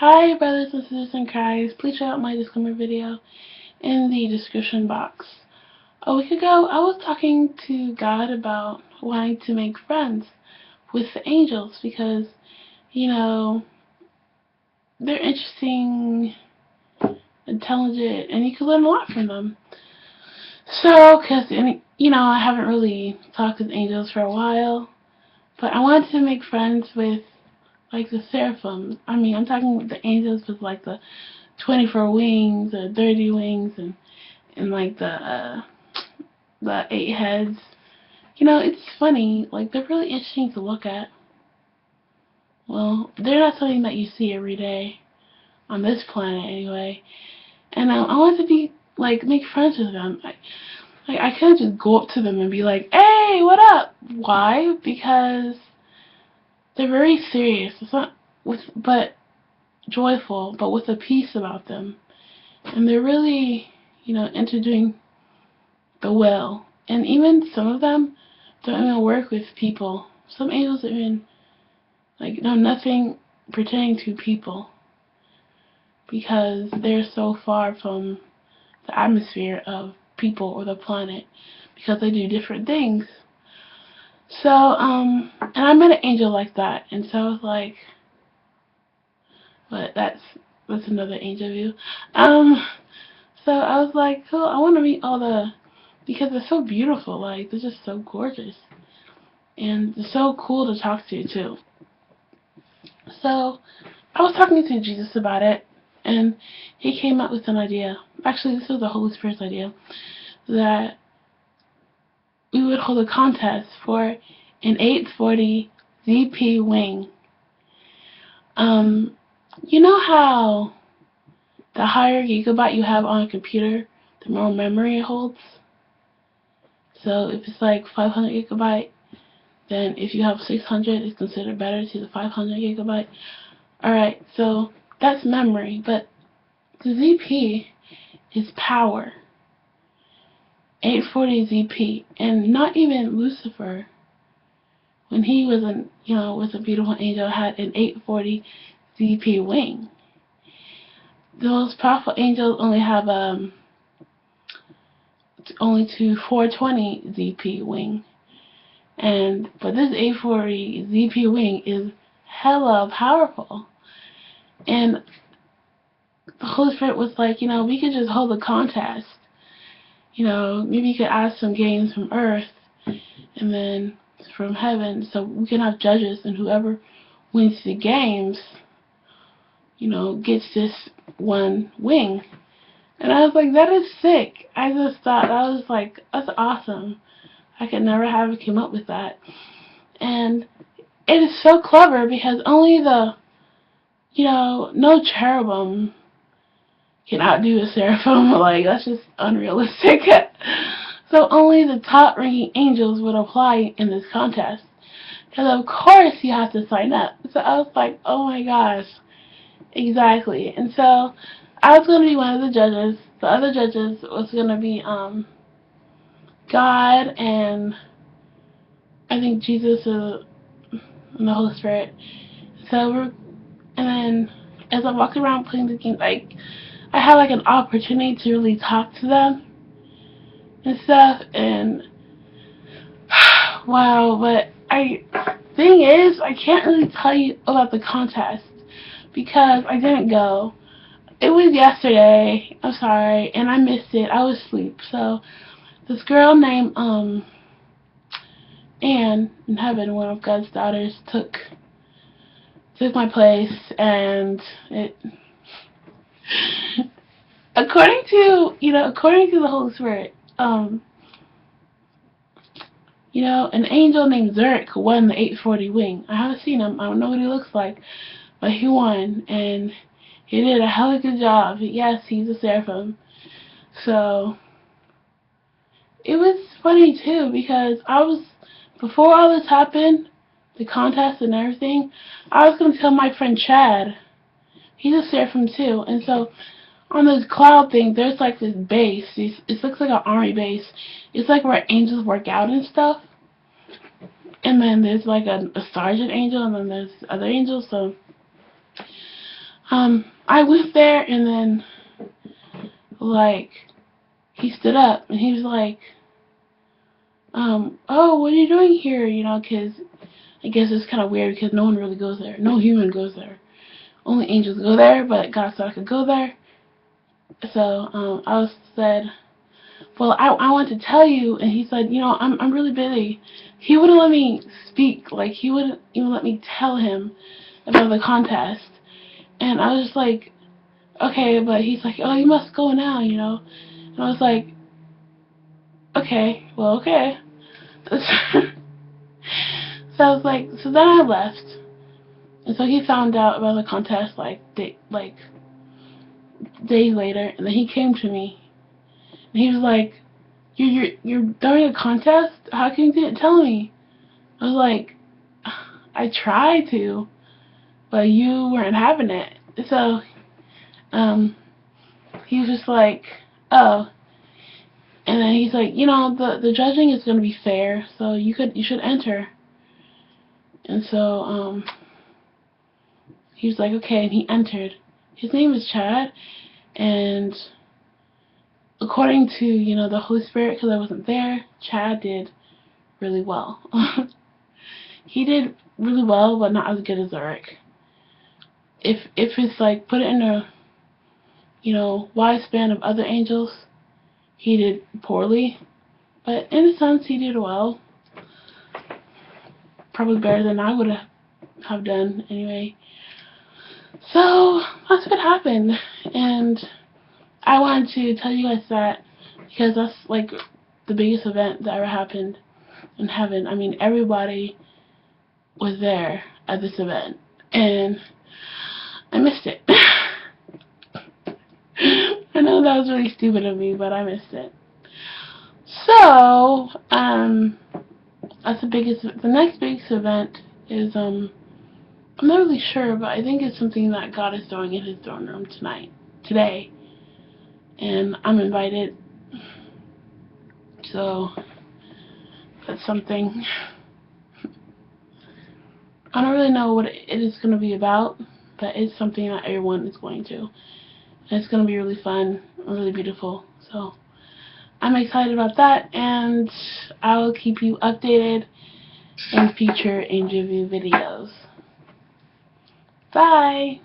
Hi, brothers and sisters in Christ. Please check out my disclaimer video in the description box. A week ago, I was talking to God about wanting to make friends with the angels because, they're interesting, intelligent, and you can learn a lot from them. So, I haven't really talked with angels for a while, but I wanted to make friends with, like, the seraphim. I'm talking with the angels with, like, the 24 wings or 30 wings and like the 8 heads. It's funny. Like, they're really interesting to look at. Well, they're not something that you see every day on this planet anyway. And I want to be like make friends with them. I couldn't just go up to them and be like, "Hey, what up?" Why? Because they're very serious. It's not but joyful, but with a peace about them. And they're really, into doing the will. And even some of them don't even work with people. Some angels even know nothing pertaining to people because they're so far from the atmosphere of people or the planet because they do different things. So, and I met an angel like that, and so I was like, but that's another angel view. So I was like, cool, I want to meet because they're so beautiful, like, they're just so gorgeous. And they're so cool to talk to, too. So, I was talking to Jesus about it, and he came up with an idea. Actually, this was the Holy Spirit's idea, that we would hold a contest for an 840 ZP wing. You know how the higher gigabyte you have on a computer, the more memory it holds? So if it's like 500 gigabyte, then if you have 600, it's considered better to the 500 gigabyte. Alright, so that's memory, but the ZP is power. 840 ZP, and not even Lucifer, when he was was a beautiful angel, had an 840 ZP wing. Those powerful angels only have only to 420 ZP wing. But this 840 ZP wing is hella powerful. And the Holy Spirit was like, we could just hold a contest. Maybe you could ask some games from earth and then from heaven, so we can have judges, and whoever wins the games, gets this one wing. And I was like, that is sick. I just thought, I was like, that's awesome. I could never have come up with that. And it is so clever because only no cherubim can outdo a seraphim. Like, that's just unrealistic. So only the top-ranking angels would apply in this contest. Because of course you have to sign up. So I was like, oh my gosh. Exactly. And so I was going to be one of the judges. The other judges was going to be God and I think Jesus and the Holy Spirit. And then as I walked around playing the game, like, I had like an opportunity to really talk to them and stuff, and wow, but thing is, I can't really tell you about the contest because I didn't go. It was yesterday, I'm sorry, and I missed it. I was asleep. So this girl named Anne in heaven, one of God's daughters, took my place, and it according to the Holy Spirit, an angel named Zurreck won the 840 wing. I haven't seen him. I don't know what he looks like, but he won, and he did a hell of a good job. Yes, he's a seraphim. So it was funny too because before all this happened, the contest and everything, I was gonna tell my friend Chad. He's a seraphim too, and so on this cloud thing, there's like this base. It looks like an army base. It's like where angels work out and stuff. And then there's like a sergeant angel, and then there's other angels. So I went there, and then, like, he stood up, and he was like, oh, what are you doing here? You know, because I guess it's kind of weird because no one really goes there. No human goes there. Only angels go there, but God said I could go there. So, I said, well, I want to tell you, and he said, you know, I'm really busy. He wouldn't let me speak, like, he wouldn't even let me tell him about the contest. And I was just like, okay, but he's like, oh, you must go now, you know. And I was like, okay, well, okay. So I was like, so then I left. And so he found out about the contest, like, days later, and then he came to me, and he was like, you're throwing a contest? How come you didn't tell me? I was like, I tried to, but you weren't having it. So, he was just like, oh. And then he's like, you know, the judging is gonna be fair, so you should enter. And so, he was like, okay, and he entered. His name is Chad, and according to, you know, the Holy Spirit, because I wasn't there, Chad did really well. He did really well, but not as good as Zurreck. If it's like, put it in a, you know, wide span of other angels, he did poorly. But in a sense, he did well. Probably better than I would have done anyway. So, that's what happened. And I wanted to tell you guys that because that's like the biggest event that ever happened in heaven. I mean, everybody was there at this event, and I missed it. I know that was really stupid of me, but I missed it. So, that's the biggest. The next biggest event is I'm not really sure, but I think it's something that God is doing in His throne room today, and I'm invited. So that's something. I don't really know what it is going to be about, but it's something that everyone is going to. And it's going to be really fun and really beautiful. So I'm excited about that, and I will keep you updated in future Angel View videos. Bye!